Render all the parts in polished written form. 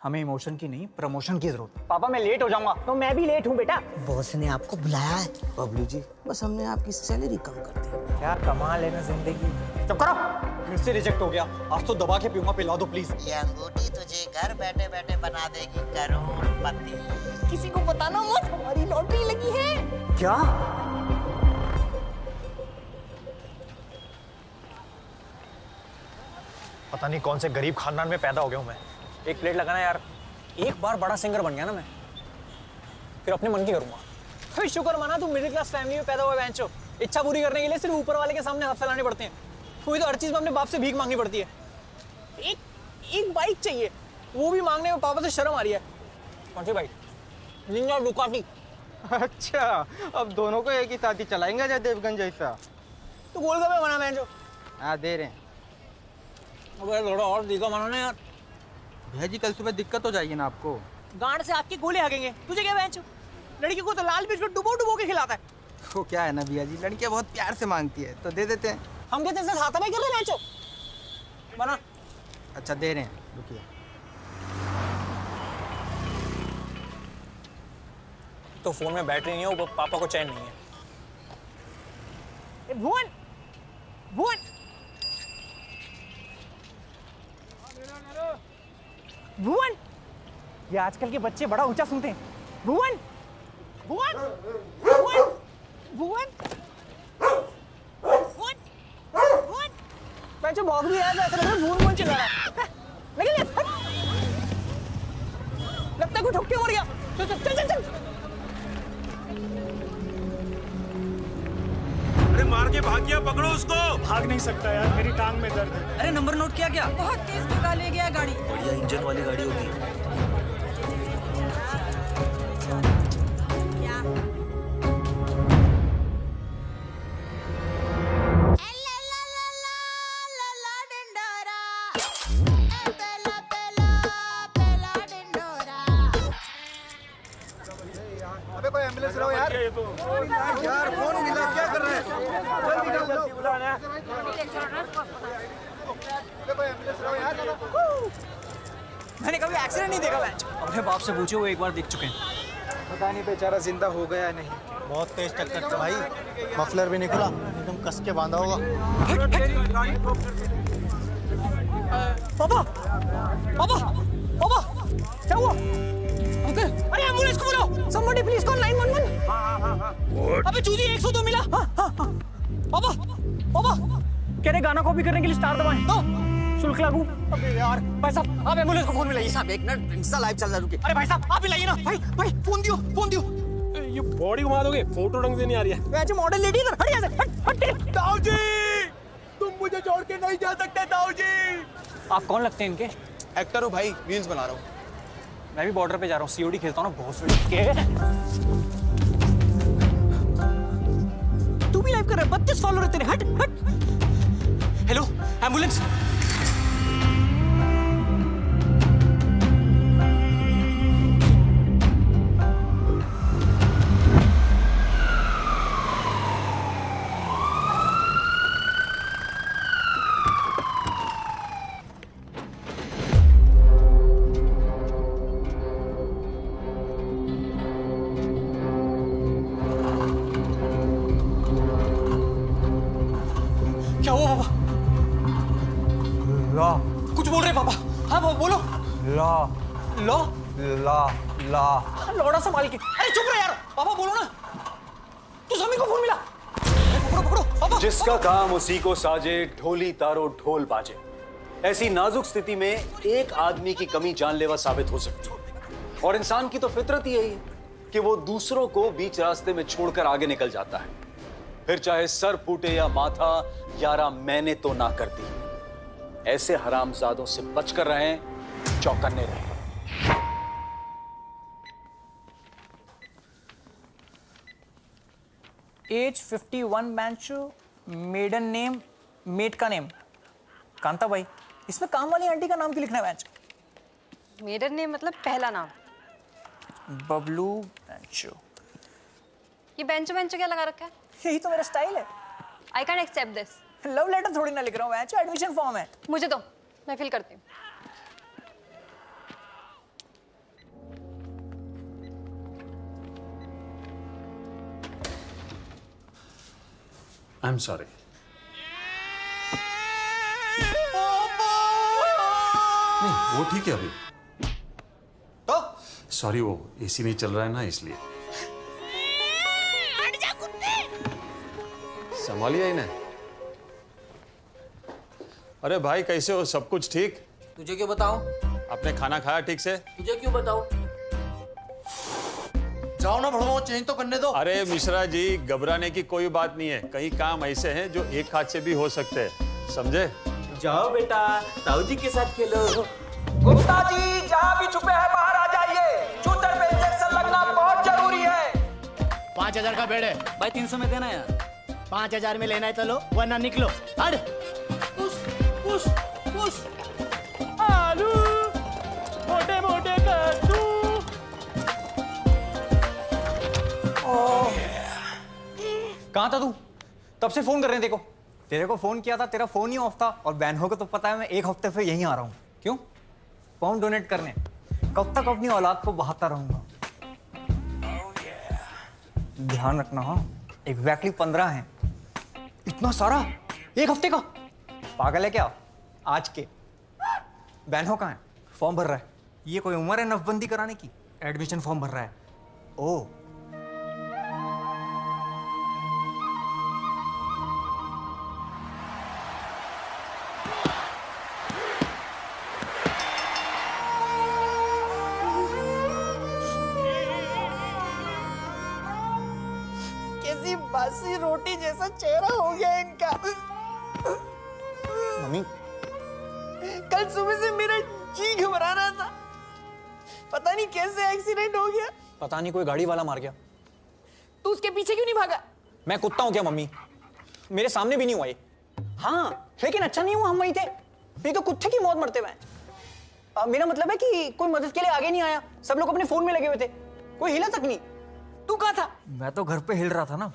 हमें इमोशन की नहीं प्रमोशन की जरूरत है। पापा मैं लेट हो जाऊंगा। तो मैं भी लेट हूँ बेटा। बॉस ने आपको बुलाया है। बबलू जी बस हमने आपकी सैलरी कम कर दी। क्या कमाल है ना जिंदगी। चुप करो। फिर से रिजेक्ट हो गया। आज तो दबा के पीऊंगा, पिला दो प्लीज। ये अंगूठी तुझे घर बैठे बैठे बना देगी करोड़पति। किसी को बताना मत, हमारी लॉटरी लगी है। क्या? पता नहीं कौन से गरीब खानदान में पैदा हो गया हूँ मैं। एक प्लेट लगाना यार। एक बार बड़ा सिंगर बन गया ना मैं, फिर अपने मन की करूंगा। भाई शुक्र माना तू मिडिल क्लास फैमिली में पैदा हुआ बेंचो। इच्छा पूरी करने के लिए सिर्फ ऊपर वाले के सामने हाथ फैलाने पड़ते हैं। कोई तो हर चीज में अपने बाप से भीख मांगनी पड़ती है। एक बाइक चाहिए, वो भी मांगने में पापा से शर्म आ रही है। कौन सी बाइक? Ninja Ducati. अच्छा, अब दोनों को एक ही साथ ही चलाएंगे जय देवगन जैसा। तो गोलगप्पे बना बेंचो। हाँ दे रहे हैं। अबे थोड़ा और दिखा बनाना यार। भैया जी कल सुबह दिक्कत हो जाएगी ना आपको। गांड से आपके गोले हाकेंगे। तुझे क्या बेंचो? लड़की को तो लाल मिर्च में डुबो डुबो के खिलाता है। वो क्या है ना भैया जी, लड़कियां बहुत प्यार से मांगती है तो दे देते हैं। हम कहते हैं हाथ में कर रहे बेंचो। बना। अच्छा दे रहे हैं, रुकिए। तो फोन में बैटरी नहीं है, वो पापा को चैन नहीं है। भुवन, भुवन, भुवन, ये आजकल के बच्चे बड़ा ऊंचा सुनते हैं। भुवन, भुवन, भुवन, भुवन, भुवन, भुवन। बच्चे भौंक भी रहा है, ऐसा लग रहा है भुवन भुवन चिल्ला रहा है। निकल जा। लगता है कोई ठुक के मर गया। चल चल चल चल चल। अरे मार के भाग गया, पकड़ो उसको। भाग नहीं सकता यार, मेरी टांग में दर्द है। अरे नंबर नोट किया क्या? बहुत तेज भगा ले गया गाड़ी। बढ़िया इंजन वाली गाड़ी होगी। अबे कोई एम्बुलेंस लाओ यार। यार फोन मिला, क्या कर रहे हैं? जल्दी बुलाना। अबे कोई एम्बुलेंस लाओ यार। मैंने कभी एक्सीडेंट नहीं देखा मैच। अपने बाप से पूछो, वो एक बार देख चुके हैं। पता नहीं बेचारा जिंदा हो गया नहीं। बहुत तेज टक्कर था भाई, मफलर भी नहीं खुला, एकदम कस के बांधा होगा। पापा, पापा, पापा, क्या हुआ? अंकल, अरे एम्बुलेंस को बुलाओ। Somebody please call 911। अबे चूजी 102 मिला। पापा, पापा, कह रहे गाना कॉपी करने के लिए स्टार दबाएं। तो शुल्क लागू। अबे यार, भाई साहब आप एम्बुलेंस को फोन मिलाइए। साहब एक मिनट, इंस्टा लाइव चल रहा है, रुकिए। अरे भाई साहब आप ही लाइए ना। भाई भाई फोन दियो, फोन दियो। ये बॉडी घुमा दोगे, फोटो ढंग से नहीं आ रही है। वैसे मॉडल लेडी इधर हट यहाँ से, हट हट। ताऊ जी, तुम मुझे छोड़ के नहीं जा सकते ताऊ जी। आप कौन लगते हैं इनके? एक्टर हूँ भाई, रील्स बना रहा हूँ। मैं भी बॉर्डर पे जा रहा हूँ, सीओडी खेलता हूँ ना बहुत के। तू भी लाइव कर रहा है, 32 फॉलोअर है तेरे। हट हट। Hello ambulance. क्या हुआ पापा? ला कुछ बोल रहे पापा? हाँ बोलो। ला लो ला ला लौड़ा संभाल के। अरे चुप रहे यार, पापा बोलो ना। तू समी को फोन मिला। पकड़ो पकड़ो पापा। जिसका काम उसी को साजे, ढोली तारो ढोल बाजे। ऐसी नाजुक स्थिति में एक आदमी की कमी जानलेवा साबित हो सकती है। और इंसान की तो फितरत ही यही है कि वो दूसरों को बीच रास्ते में छोड़कर आगे निकल जाता है। फिर चाहे सर फूटे या माथा, यारा मैंने तो ना कर दी। ऐसे हरामजादों से बचकर रहें, चौकन्ने रहें। एज 51 बेंचो, मेडन नेम, मेट का नेम कांता बाई। इसमें काम वाली आंटी का नाम क्यों लिखना है बेंच? मेडन नेम मतलब पहला नाम। बबलू बेंचो। ये बेंचो बेंचो क्या लगा रखा है? यही तो मेरा स्टाइल है। I can accept this. Love letter थोड़ी ना लिख रहा हूँ, एडमिशन फॉर्म है। मुझे दो, मैं फिल करती हूँ। I am sorry. नहीं, वो ठीक है अभी। तो सॉरी, वो एसी नहीं चल रहा है ना, इसलिए। संभालिए इन्हें। अरे भाई, कैसे हो? सब कुछ ठीक? तुझे क्यों बताऊं? आपने खाना खाया ठीक से? तुझे क्यों बताऊं? जाओ ना भड़ो, चेंज तो करने दो। अरे मिश्रा जी, घबराने की कोई बात नहीं है। कई काम ऐसे हैं जो एक हाथ से भी हो सकते हैं, समझे? जाओ बेटा, ताऊ जी के साथ खेलो। गुप्ता जी, जहाँ भी छुपे हैं बाहर आ जाइए। शूटर पे इंजेक्शन लगना बहुत जरूरी है। 5000 का बेड है भाई 300 में देना यार। 5000 में लेना है तो लो, वरना निकलो। हट। पुश पुश आलू मोटे मोटे कद्दू। कहाँ था तू? तब से फोन कर रहे हैं देखो। तेरे को फोन किया था, तेरा फोन ही ऑफ था। और बहनों को तो पता है मैं एक हफ्ते से यहीं आ रहा हूँ। क्यों? पाउंड डोनेट करने। कब तक अपनी औलाद को बहाता रहूंगा? ध्यान रखना। हाँ, एग्जैक्टली 15 हैं। इतना सारा एक हफ्ते का? पागल है क्या? आज के बहनों का है, फॉर्म भर रहा है। ये कोई उम्र है नफबंदी कराने की? एडमिशन फॉर्म भर रहा है। ओ, कैसी बासी रोटी जैसा चेहरा हो गया इनका। मम्मी कल सुबह से मेरा जी घबरा रहा था। पता नहीं कैसे एक्सीडेंट हो गया। पता नहीं कोई गाड़ी वाला मार गया। तू उसके पीछे क्यों नहीं भागा? मैं कुत्ता हूं क्या मम्मी? मेरे सामने भी नहीं हुआ ये। हाँ, लेकिन अच्छा नहीं हुआ हम वहीं थे। नहीं तो कुत्ते की मौत मरते हुए। मेरा मतलब है कि कोई मदद के लिए आगे नहीं आया। सब लोग अपने फोन में लगे हुए थे, कोई हिला तक नहीं। तू कहाँ था? मैं तो घर पे हिल रहा था ना।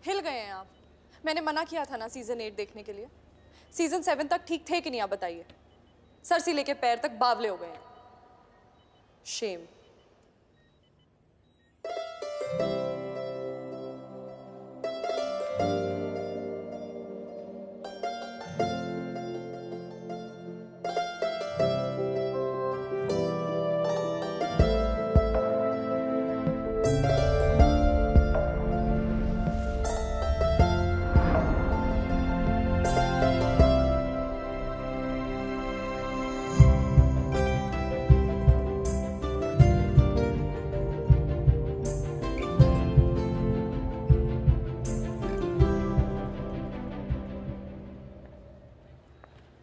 हिल गए हैं आप? मैंने मना किया था ना सीजन 8 देखने के लिए। सीजन 7 तक ठीक थे कि नहीं आप बताइए। सर से लेके पैर तक बावले हो गए हैं। Shem.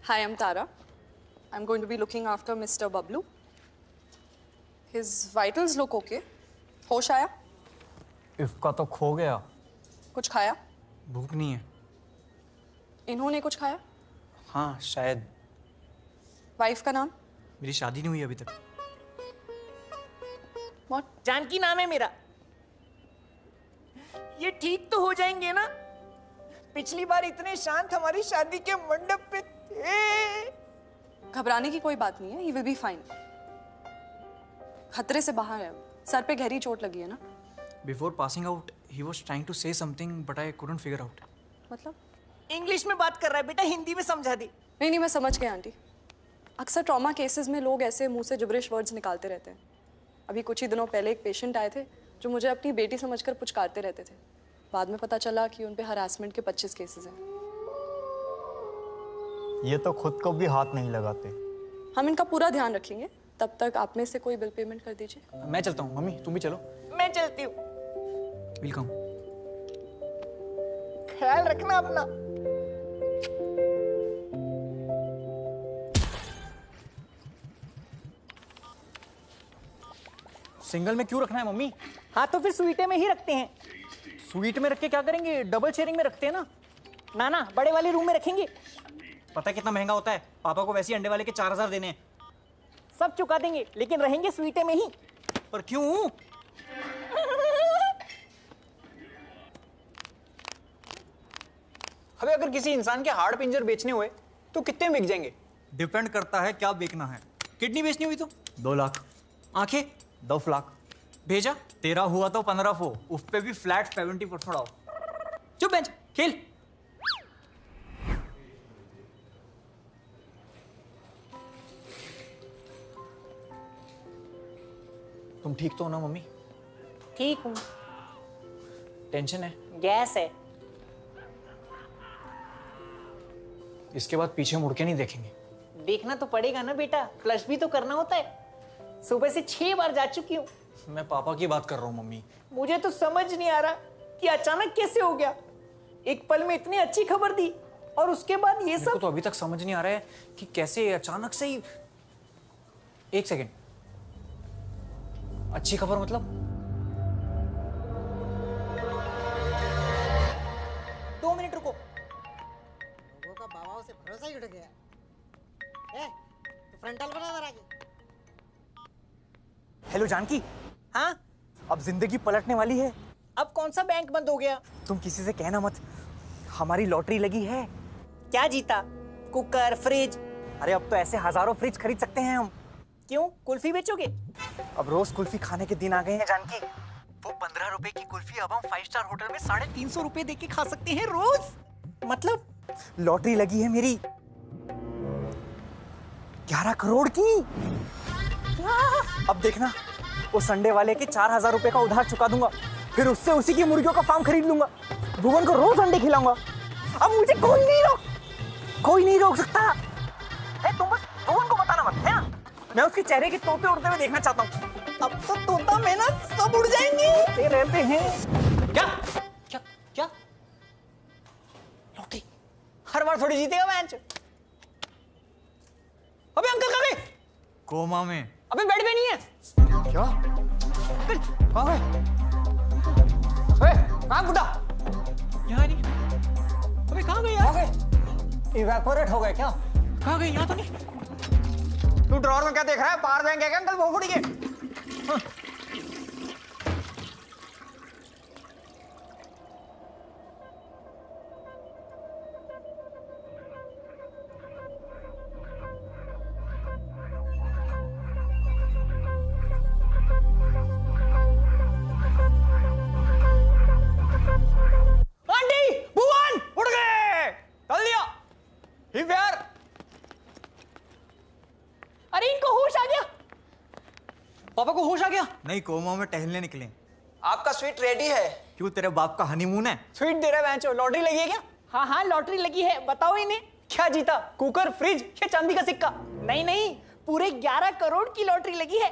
Hi, I'm Tara. I'm going to be looking after Mr. Bablu. His vitals look okay. होश आया? इसका तो खो गया। कुछ खाया? भूख नहीं है। इन्होंने कुछ खाया? हाँ शायद। वाइफ का नाम? मेरी शादी नहीं हुई अभी तक। What? जानकी नाम है मेरा। ये ठीक तो हो जाएंगे ना? पिछली बार इतने शांत हमारी शादी के मंडप पे थे। घबराने की कोई बात नहीं है। He will be fine. खतरे से बाहर है। सर पे गहरी चोट लगी है ना? Before passing out, he was trying to say something, but I couldn't figure out. मतलब? इंग्लिश में बात कर रहा है बेटा, हिंदी में समझा दी। नहीं, मैं समझ गई आंटी। अक्सर ट्रॉमा केसेस में लोग ऐसे मुंह से जिब्रिश वर्ड्स निकालते रहते हैं। अभी कुछ ही दिनों पहले एक पेशेंट आए थे जो मुझे अपनी बेटी समझकर पुचकारते रहते थे। बाद में पता चला कि उन पे हरासमेंट के 25 केसेस हैं। ये तो खुद को भी हाथ नहीं लगाते। हम इनका पूरा ध्यान रखेंगे। तब तक आप में से कोई बिल पेमेंट कर दीजिए। मैं चलता हूँ। मम्मी तुम भी चलो। मैं चलती हूँ। वेलकम। ख्याल रखना अपना। सिंगल में क्यों रखना है मम्मी? हाँ तो फिर स्वीटे में ही रखते हैं। स्वीट में रख के क्या करेंगे? डबल शेयरिंग में रखते हैं ना। ना ना, बड़े वाले रूम में रखेंगे। पता है कितना महंगा होता है? पापा को वैसे ही अंडे वाले के 4000 देने हैं। सब चुका देंगे, लेकिन रहेंगे स्वीटे में ही। पर क्यों? अबे अगर किसी इंसान के हाड़ पिंजर बेचने हुए तो कितने बिक जाएंगे? डिपेंड करता है क्या बेचना है। किडनी बेचनी हुई तो 2 लाख, आंखें 10 लाख, भेजा तेरा हुआ तो 15 फो, उस पे भी फ्लैट 70% ऑफ। चुप बेंच। खेल। तुम ठीक तो हो ना मम्मी? ठीक हूँ। टेंशन है? गैस है। इसके बाद पीछे मुड़ के नहीं देखेंगे। देखना तो पड़ेगा ना बेटा, फ्लश भी तो करना होता है। सुबह से 6 बार जा चुकी हूँ। मैं पापा की बात कर रहा हूँ मम्मी। मुझे तो समझ नहीं आ रहा कि अचानक कैसे हो गया। एक पल में इतनी अच्छी खबर दी और उसके बाद ये मेरे को सब। तो अभी तक समझ नहीं आ रहा है कि कैसे अचानक से ही। एक सेकेंड, अच्छी खबर मतलब? 2 मिनट रुको। लोगों का बाबाओं से भरोसा ही उठ गया। तो फ्रंटल बना जरा के। हेलो जानकी। हाँ, अब जिंदगी पलटने वाली है। अब कौन सा बैंक बंद हो गया? तुम किसी से कहना मत, हमारी लॉटरी लगी है। क्या जीता? Cooker, fridge? अरे अब तो ऐसे हजारों फ्रिज खरीद सकते हैं हम। क्यों, कुल्फी बेचोगे? अब रोज कुल्फी खाने के दिन आ गए हैं जानकी। वो 15 रुपए की कुल्फी अब हम 5 स्टार होटल में 350 रुपए देके खा सकते हैं रोज। मतलब? लॉटरी लगी है मेरी 11 करोड़ की। अब देखना, वो संडे वाले के 4000 रुपए का उधार चुका दूंगा, फिर उससे उसी की मुर्गियों का फार्म खरीद लूंगा, भुवन को रोज अंडे खिलाऊंगा। अब मुझे कोई नहीं रोक सकता है। तुम बस भुवन को बताना मत, है ना? मैं उसके चेहरे के तोते उड़ते हुए देखना चाहता हूँ। अब तो तोता मैना सब उड़ जाएंगे। रहते हैं क्या क्या क्या? लॉटरी हर बार थोड़ी जीतेगा मैच। अबे अंकल कहाँ गए? कोमा में। अबे बेड पे नहीं है। क्या? कहाँ गए? कहाँ बुड्ढा? यहाँ नहीं। अबे कहाँ गए यार? इवेपोरेट हो गए क्या? कहाँ गए? यहाँ तो नहीं। तू ड्रॉर में क्या देख रहा है? पावर बैंक है क्या अंकल भोपड़ी के? आंटी, भुवन उड़ गए। चल दिया। ही प्यार। अरे इनको होश आ गया। पापा को होश आ गया? नहीं, कोमा में टहलने निकले। आपका स्वीट रेडी है। क्यों, तेरे बाप का हनीमून है? स्वीट दे रहे हैं। लॉटरी लगी है क्या? हाँ हाँ लॉटरी लगी है। बताओ इन्हें क्या जीता? कुकर, फ्रिज या चांदी का सिक्का? नहीं नहीं, पूरे 11 करोड़ की लॉटरी लगी है।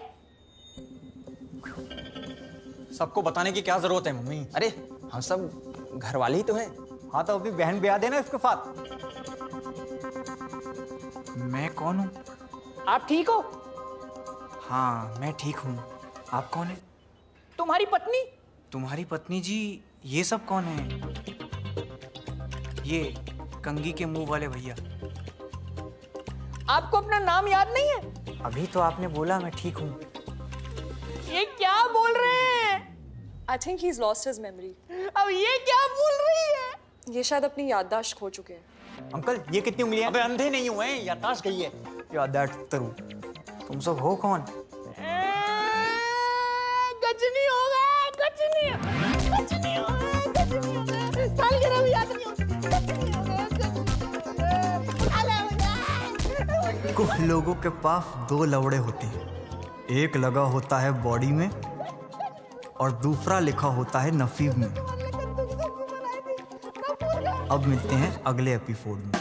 सबको बताने की क्या जरूरत है मम्मी? अरे हम सब घर वाले ही तो हैं। हाँ तो अभी बहन ब्याह देना इसके साथ। मैं कौन हूँ? आप ठीक हो? हाँ मैं ठीक हूँ। आप कौन है? तुम्हारी पत्नी। तुम्हारी पत्नी जी? ये सब कौन है? ये कंगी के मुंह वाले भैया। आपको अपना नाम याद नहीं है? अभी तो आपने बोला मैं ठीक हूँ। ये क्या बोल रहे हैं? I think he is lost his memory. अब ये क्या बोल रही है? ये शायद अपनी याददाश्त खो चुके हैं। अंकल ये कितनी उंगलियां? अबे अंधे नहीं हुए हैं, याददाश्त गई है। यार दैट तरु। तुम सब हो कौन? गजनी हो गए, गजनी हो गए। सालगिरह भी याद नहीं होती। कुछ लोगों के पास 2 लवड़े होते हैं, एक लगा होता है बॉडी में और दूसरा लिखा होता है नसीब में। अब मिलते हैं अगले एपिसोड में।